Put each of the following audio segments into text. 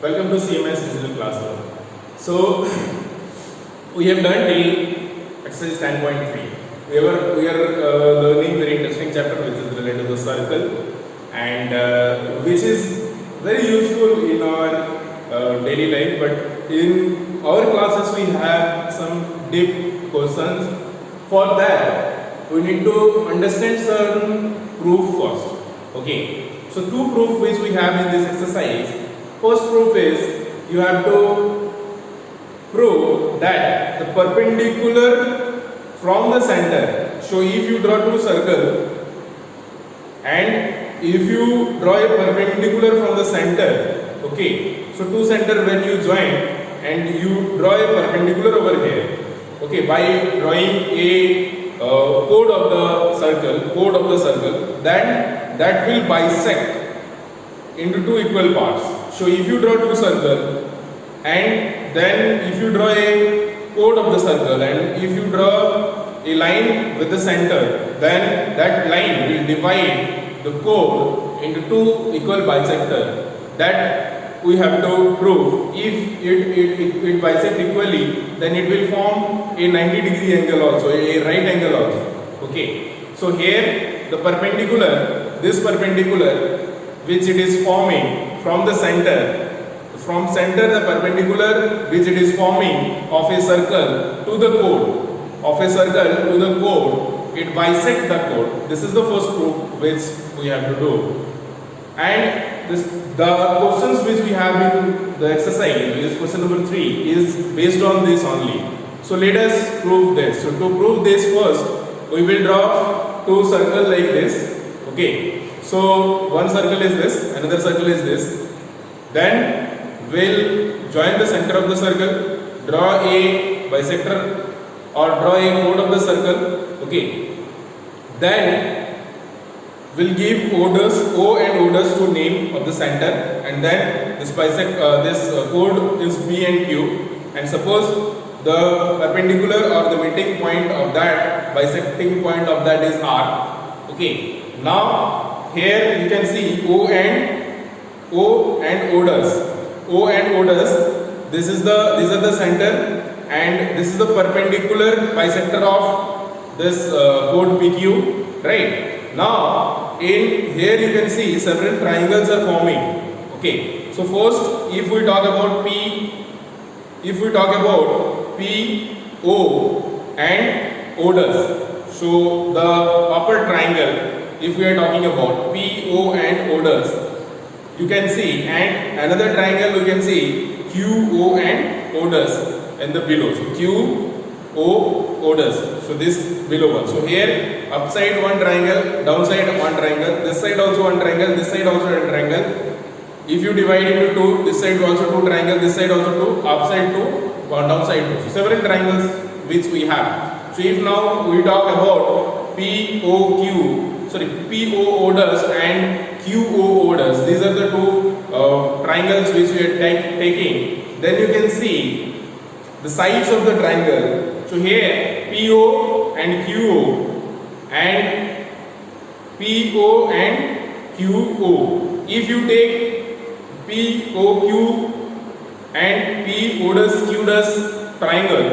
Welcome to CMS Digital Classroom. So we have done till exercise 10.3. We are learning very interesting chapter which is related to the circle and which is very useful in our daily life. But in our classes we have some deep questions. For that we need to understand certain proof first. Okay. So two proof which we have in this exercise. First proof is you have to prove that the perpendicular from the center. So if you draw two circles and if you draw a perpendicular from the center, okay, so two center when you join and you draw a perpendicular over here, okay, by drawing a chord of the circle, then that will bisect into two equal parts. So if you draw two circles and then if you draw a chord of the circle and if you draw a line with the center, then that line will divide the chord into two equal bisectors. That we have to prove. If it bisect equally, then it will form a 90-degree angle also, a right angle also. Okay. So here the perpendicular, this perpendicular which it is forming from the center, the perpendicular which it is forming of a circle to the chord, it bisects the chord. This is the first proof which we have to do. And the questions which we have in the exercise, which is question number 3, is based on this only. So let us prove this. So to prove this, first we will draw two circles like this. Okay. So one circle is this, another circle is this. Then we'll join the center of the circle, draw a bisector or draw a chord of the circle. Okay. Then we'll give orders O and orders to name of the center, and then this chord is P and Q. And suppose the perpendicular or the meeting point of that, bisecting point of that is R. Okay. Now here you can see O and orders. O and orders. These are the center, and this is the perpendicular bisector of this chord PQ. Right. Now in here you can see several triangles are forming. Okay. So first, if we talk about P, O and orders. So the upper triangle, if we are talking about P, O and orders, you can see, and another triangle you can see Q, O and orders and the below. So Q, O, orders. So this below one. So here upside one triangle, downside one triangle, this side also one triangle, this side also one triangle. If you divide into two, this side also two triangle, this side also two, upside two, downside two. So several triangles which we have. So if now we talk about PO orders and QO orders, these are the two triangles which we are taking. Then you can see the sides of the triangle. So here PO and QO and PO and QO. If you take POQ and P orders Q does triangle,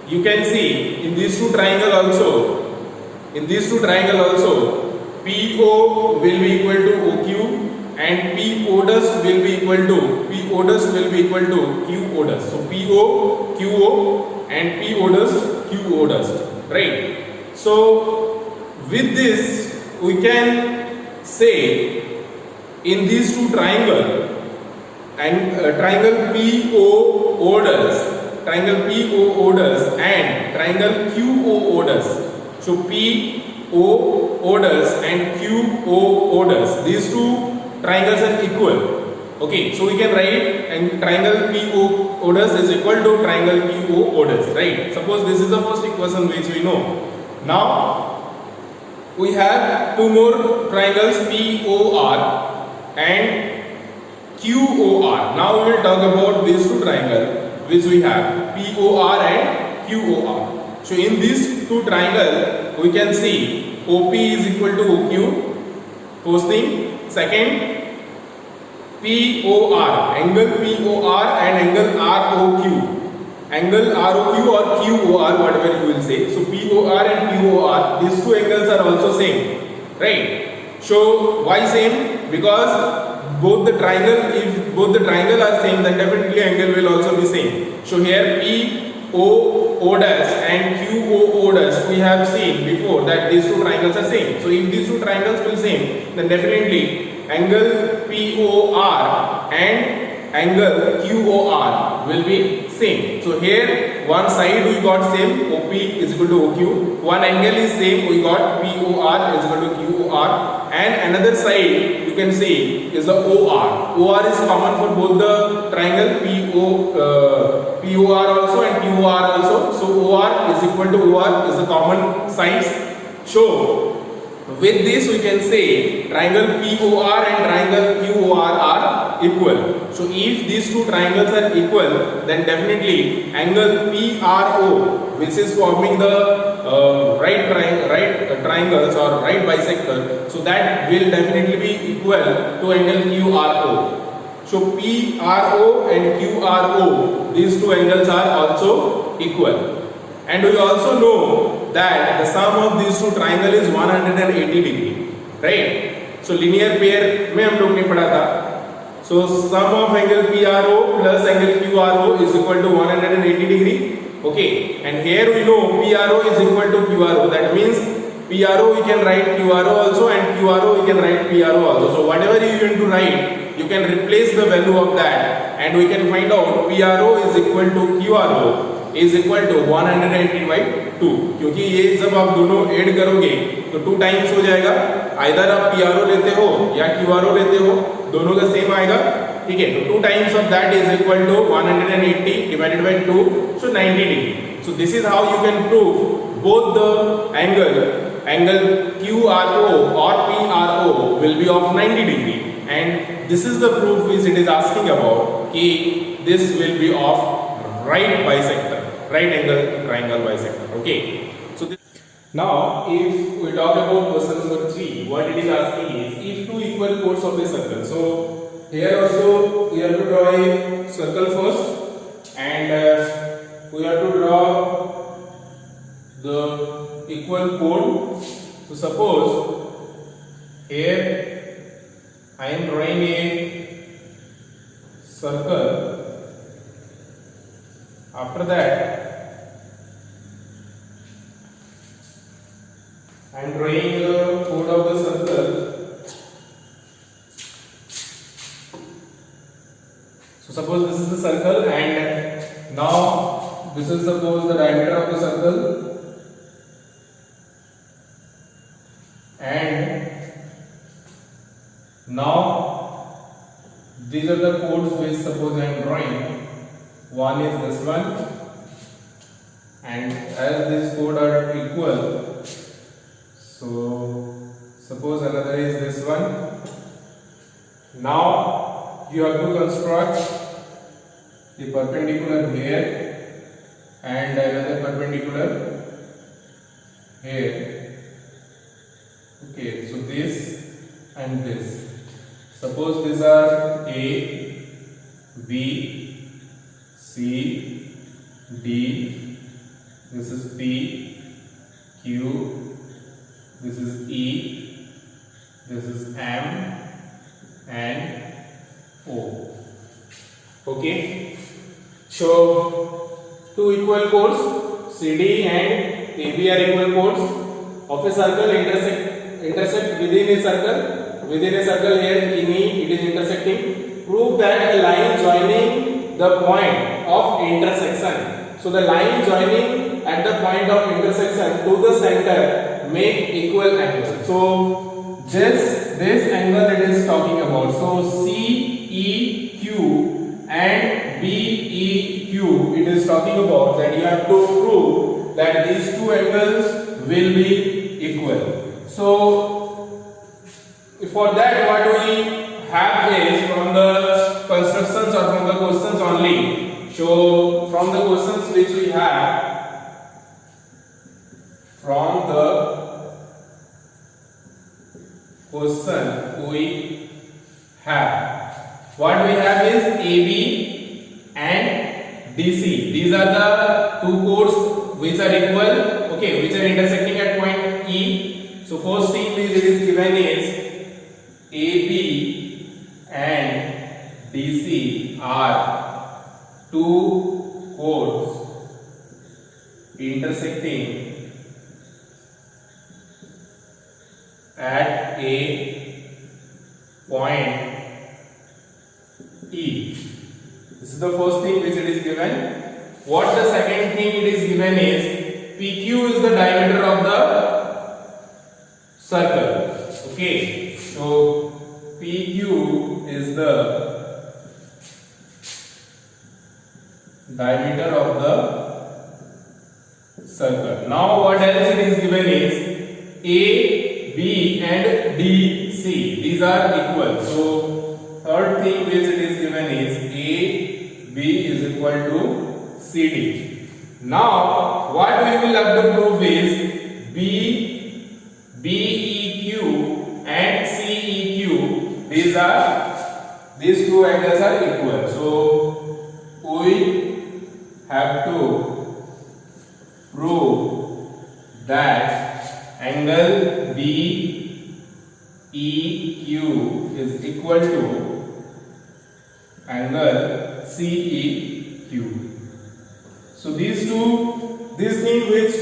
you can see in these two triangle also, PO will be equal to OQ and P orders will be equal to Q orders. So PO, QO and P orders, Q orders. Right. So with this we can say in these two triangles and triangle PO orders and triangle QO orders. So PO orders and QO orders, these two triangles are equal. Okay, so we can write and triangle PO orders is equal to triangle QO orders, right? Suppose this is the first equation which we know. Now we have two more triangles POR and QOR. Now we will talk about these two triangles which we have POR and QOR. So in these two triangles we can see OP is equal to OQ, first thing. Second, POR, angle POR and angle ROQ. Angle ROQ or QOR, whatever you will say. So POR and QOR, these two angles are also same, right? So why same? Because both the triangle, if both the triangle are same, then definitely angle will also be same. So here POO dash and QOO dash, we have seen before that these two triangles are same. So if these two triangles will same, then definitely angle POR and angle QOR will be same. So here one side we got same, OP is equal to OQ. One angle is same, we got POR is equal to QOR. And another side you can see is the OR. OR is common for both the triangle POR also and QOR also. So OR is equal to OR is the common sides. So with this we can say triangle POR and triangle QOR are equal. So if these two triangles are equal, then definitely angle PRO, which is forming the right triangles or right bisector, so that will definitely be equal to angle QRO. So PRO and QRO, these two angles are also equal. And we also know that the sum of these two triangle is 180 degree, right? So linear pair में हम लोग ने पढ़ा था. So sum of angle PRO plus angle QRO is equal to 180 degree. Okay, and here we know PRO is equal to QRO. That means PRO we can write QRO also and QRO we can write PRO also. So whatever you want to write, you can replace the value of that and we can find out PRO is equal to QRO is equal to 180 by 2. क्योंकि ये जब आप दोनों add करोगे तो 2 times हो जाएगा. Either आप PRO लेते हो या QRO लेते हो, दोनों का सेम आएगा. ठीक है, तो 2 times of that is equal to 180 divided by 2, so 90 degree. So this is how you can prove both the angle QRO or PRO will be of 90 degree, and this is the proof which it is asking about कि this will be of right bisector, right angle triangle bisector. Okay, so now if we talk about question number 3, what it is asking is if two equal chords of a circle. So here also we have to draw a circle first, and we have to draw the equal chord. So suppose here I am drawing a circle. After that I am drawing the chord of the circle. So suppose this is the circle, and now this is suppose the diameter of the circle, and now these are the chords which suppose I am drawing. One is this one, and as these chords are equal, so suppose another is this one. Now you have to construct the perpendicular here and another perpendicular here. Okay, so this and this. Suppose these are A, B, C, D, this is P, Q, this is E, this is M and O. Okay, so two equal chords CD and AB are equal chords of a circle intersect within a circle. Within a circle here in E it is intersecting. Prove that a line joining the point of intersection. So the line joining at the point of intersection to the center make equal angle. So this angle it is talking about. So CEQ and BEQ it is talking about that you have to prove that these two angles will be equal. So for that what we have is from the constructions or from the questions only. So from the questions which we have, from the question we have, what we have is AB and DC. These are the two chords which are equal, okay, which are intersecting at point E. So first thing which it is given is AB and DC are two chords intersecting at a point E. This is the first thing which it is given. What the second thing it is given is PQ is the diameter of the circle. Okay, so PQ is the diameter of the circle. Now what else it is given is A, B and D, C. These are equal. So third thing which it is given is A, B is equal to CD. Now what we will have to prove is BEQ and CEQ. These two angles are equal. So we have to prove that angle BEQ is equal to angle CEQ. So this thing which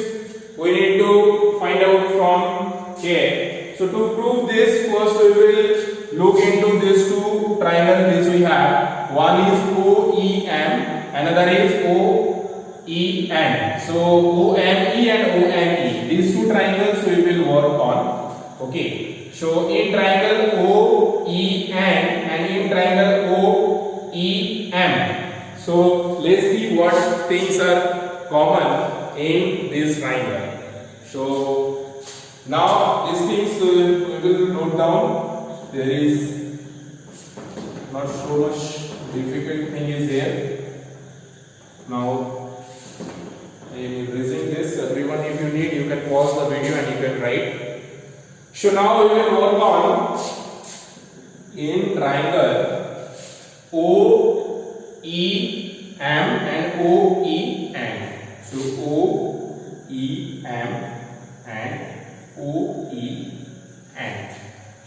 we need to find out from here. So to prove this, first we will look into these two triangles which we have. One is OEM, another is OEN. So OME and ONE. These two triangles we will work on. Okay. So in triangle OEN and in triangle OEM. So let's see what things are common in this triangle. So now these things we will note down. There is not so much difficult thing is there. Now I am erasing this. Everyone, if you need, you can pause the video and you can write. So now we will work on in triangle OEM and OEN. So OEM and OEN.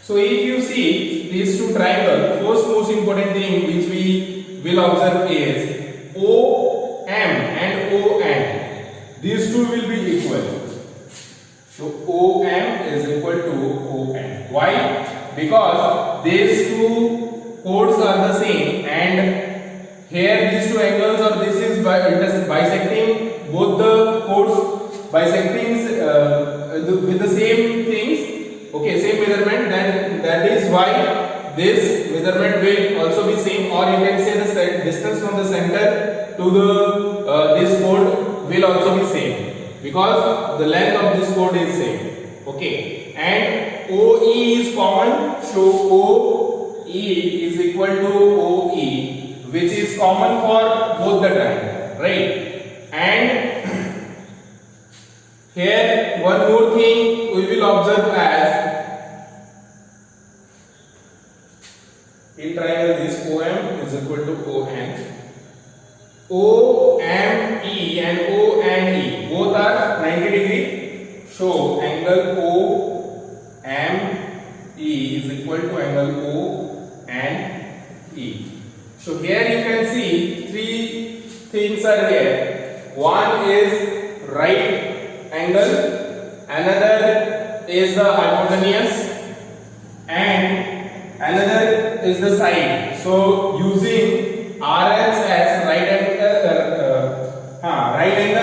So if you see these two triangles, first most important thing which we will observe is OM and ON. These two will be equal. So OM is equal to ON. Why? Because these two chords are the same, and here these two angles or this is bisecting both the chords, bisecting with the same things, okay, same measurement. Then that is why this measurement will also be same, or you can say the distance from the center to the this chord will also be same, because the length of this chord is same. Okay, and OE is common, so OE is equal to OE, which is common for both the triangle, right? And here one more thing we will observe as in triangle this OM is equal to ON. OME and ONE both are 90 degree. So angle OME is equal to angle ONE. So here you can see three things are there. One is right angle, another is the hypotenuse, and another is the side. So using RS as right angle,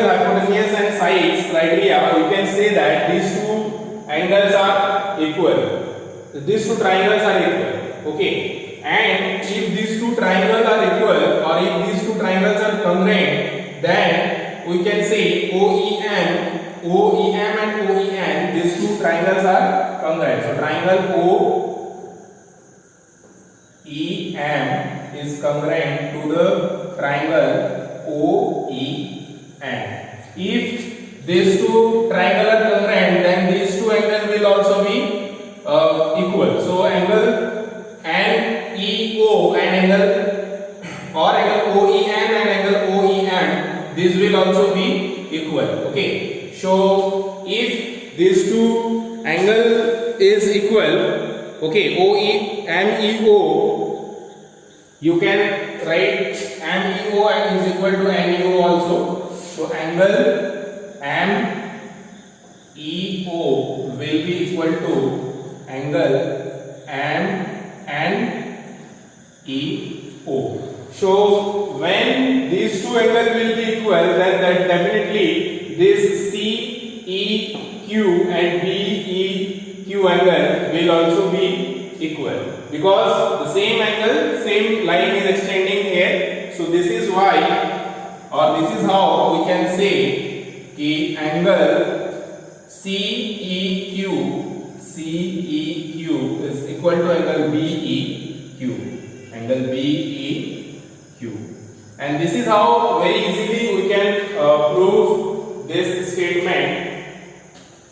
hypotenuse and sides criteria, we can say that these two angles are equal. These two triangles are equal. Okay, and if these two triangles are equal, or if these two triangles are congruent, then we can say OEM and OEN, these two triangles are congruent. So triangle OEM is congruent to the triangle OEN. If these two triangles are congruent, then these two angles will also be equal. So angle NEO and angle or angle OEM and angle OEM, this will also be equal. Okay, so if these two angle is equal, okay, MEO, you can write MEO is equal to NEO also. So angle MEO will be equal to angle MEO. So when these two angles will be equal, then that definitely this CEQ and BEQ angle will also be equal, because the same angle, same line is extending here. So this is why, or this is how we can say कि angle CEQ is equal to angle BEQ, angle BEQ, and this is how very easily we can prove this statement.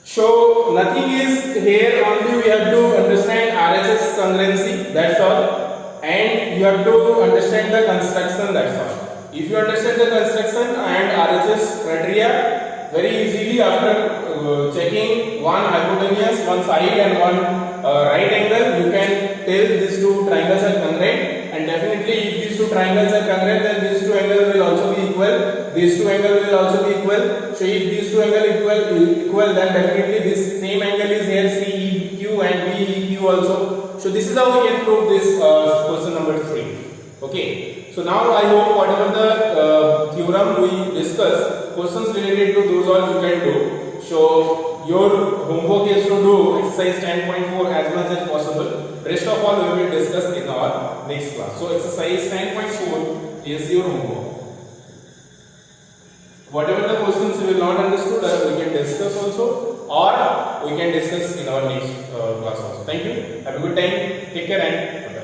So nothing is here, only we have to understand RHS congruency, that's all, and you have to understand the construction, that's all. If you understand the construction and RHS criteria, very easily after checking one hypotenuse, one side and one right angle, you can tell these two triangles are congruent, and definitely if these two triangles are congruent, then these two angles will also be equal, these two angles will also be equal. So if these two angles equal, then definitely this same angle is here, CEQ and BEQ also. So this is how we can prove this question number 3. Okay, so now I hope whatever the theorem we discussed, questions related to those all you can do. So your homework is to do exercise 10.4 as much as possible. Rest of all we will discuss in our next class. So exercise 10.4 is your homework. Whatever the questions you will not understood, we can discuss also, or we can discuss in our next class also. Thank you. Have a good time. Take care and bye.